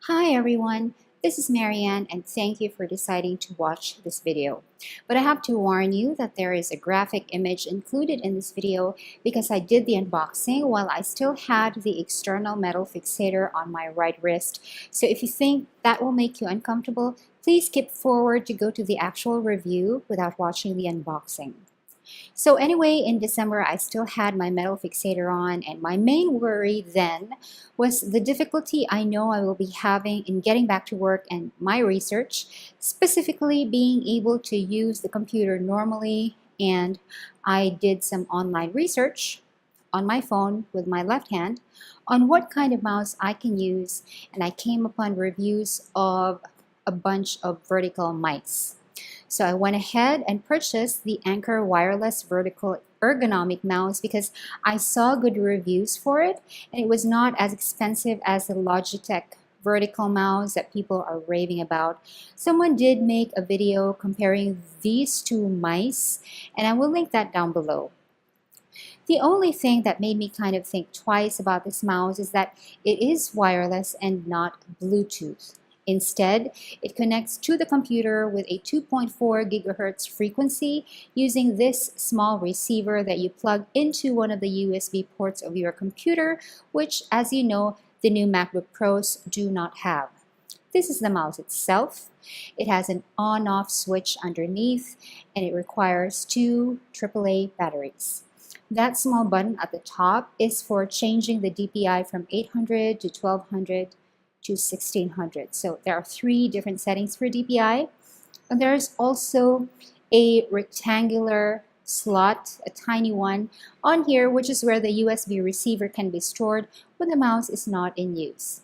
Hi everyone, this is Marianne and thank you for deciding to watch this video. But I have to warn you that there is a graphic image included in this video because I did the unboxing while I still had the external metal fixator on my right wrist. So if you think that will make you uncomfortable, please skip forward to go to the actual review without watching the unboxing. So anyway, in December, I still had my metal fixator on, and my main worry then was the difficulty I know I will be having in getting back to work and my research, specifically being able to use the computer normally. And I did some online research on my phone with my left hand on what kind of mouse I can use, and I came upon reviews of a bunch of vertical mice. So I went ahead and purchased the Anker wireless vertical ergonomic mouse because I saw good reviews for it, and it was not as expensive as the Logitech vertical mouse that people are raving about. Someone did make a video comparing these two mice, and I will link that down below. The only thing that made me kind of think twice about this mouse is that it is wireless and not Bluetooth. Instead, it connects to the computer with a 2.4 gigahertz frequency using this small receiver that you plug into one of the USB ports of your computer, which, as you know, the new MacBook Pros do not have. This is the mouse itself. It has an on-off switch underneath, and it requires two AAA batteries. That small button at the top is for changing the DPI from 800 to 1200 to 1600. So there are three different settings for DPI. And there's also a rectangular slot, a tiny one, on here, which is where the USB receiver can be stored when the mouse is not in use.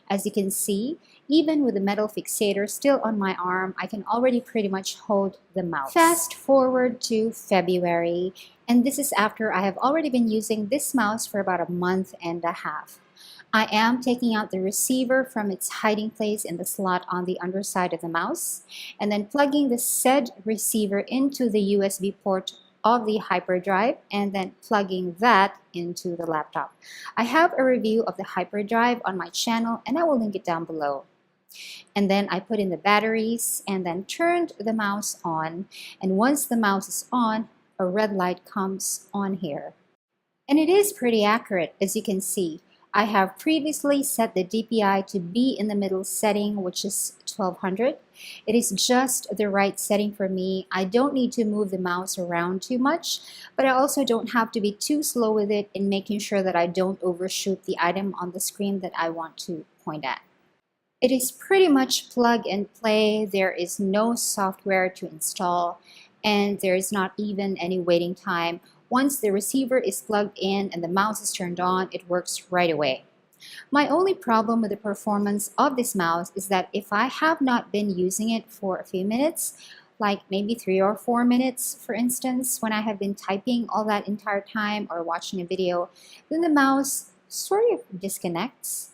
As you can see, even with the metal fixator still on my arm, I can already pretty much hold the mouse. Fast forward to February, and this is after I have already been using this mouse for about a month and a half. I am taking out the receiver from its hiding place in the slot on the underside of the mouse, and then plugging the said receiver into the USB port of the hyperdrive, and then plugging that into the laptop. I have a review of the hyperdrive on my channel, and I will link it down below. And then I put in the batteries and then turned the mouse on, and once the mouse is on, a red light comes on here. And it is pretty accurate, as you can see. I have previously set the DPI to be in the middle setting, which is 1200. It is just the right setting for me. I don't need to move the mouse around too much, but I also don't have to be too slow with it in making sure that I don't overshoot the item on the screen that I want to point at. It is pretty much plug and play. There is no software to install, and there is not even any waiting time. Once the receiver is plugged in and the mouse is turned on, it works right away. My only problem with the performance of this mouse is that if I have not been using it for a few minutes, like maybe 3 or 4 minutes, for instance, when I have been typing all that entire time or watching a video, then the mouse sort of disconnects.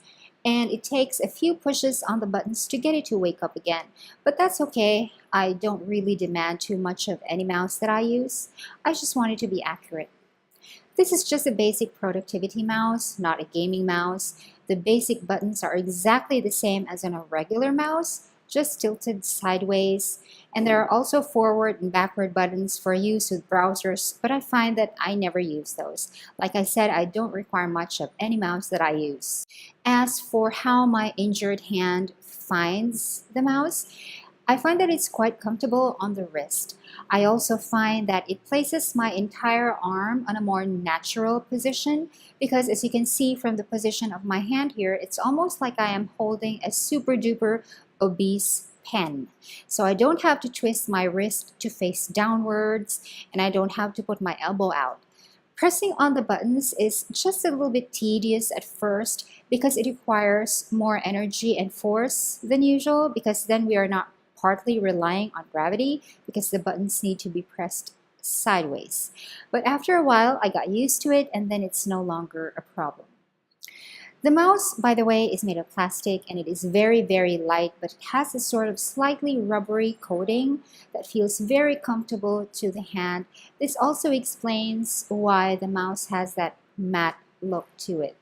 And it takes a few pushes on the buttons to get it to wake up again. But that's okay. I don't really demand too much of any mouse that I use. I just want it to be accurate. This is just a basic productivity mouse, not a gaming mouse. The basic buttons are exactly the same as on a regular mouse, just tilted sideways. And there are also forward and backward buttons for use with browsers, but I find that I never use those. Like I said, I don't require much of any mouse that I use. As for how my injured hand finds the mouse, I find that it's quite comfortable on the wrist. I also find that it places my entire arm on a more natural position because, as you can see from the position of my hand here, it's almost like I am holding a super duper obese pen. So I don't have to twist my wrist to face downwards, and I don't have to put my elbow out. Pressing on the buttons is just a little bit tedious at first because it requires more energy and force than usual, because then we are not partly relying on gravity because the buttons need to be pressed sideways. But after a while, I got used to it, and then it's no longer a problem. The mouse, by the way, is made of plastic, and it is very, very light, but it has a sort of slightly rubbery coating that feels very comfortable to the hand. This also explains why the mouse has that matte look to it.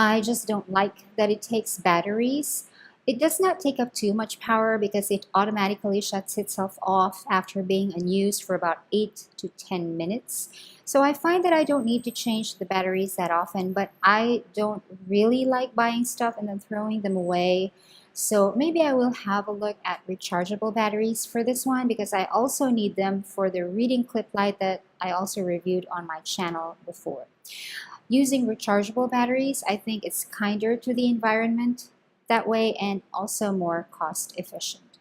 I just don't like that it takes batteries. It does not take up too much power because it automatically shuts itself off after being unused for about 8 to 10 minutes. So I find that I don't need to change the batteries that often, but I don't really like buying stuff and then throwing them away. So maybe I will have a look at rechargeable batteries for this one because I also need them for the reading clip light that I also reviewed on my channel before. Using rechargeable batteries, I think it's kinder to the environment that way and also more cost efficient.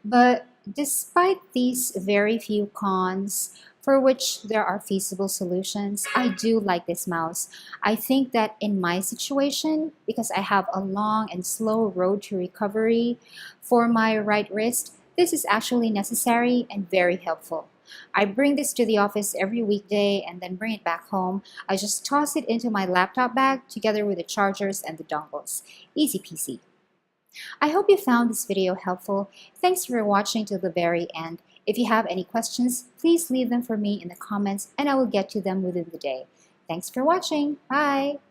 But despite these very few cons, for which there are feasible solutions, I do like this mouse. I think that in my situation, because I have a long and slow road to recovery for my right wrist, this is actually necessary and very helpful. I bring this to the office every weekday and then bring it back home. I just toss it into my laptop bag together with the chargers and the dongles. Easy peasy. I hope you found this video helpful. Thanks for watching to the very end. If you have any questions, please leave them for me in the comments and I will get to them within the day. Thanks for watching. Bye!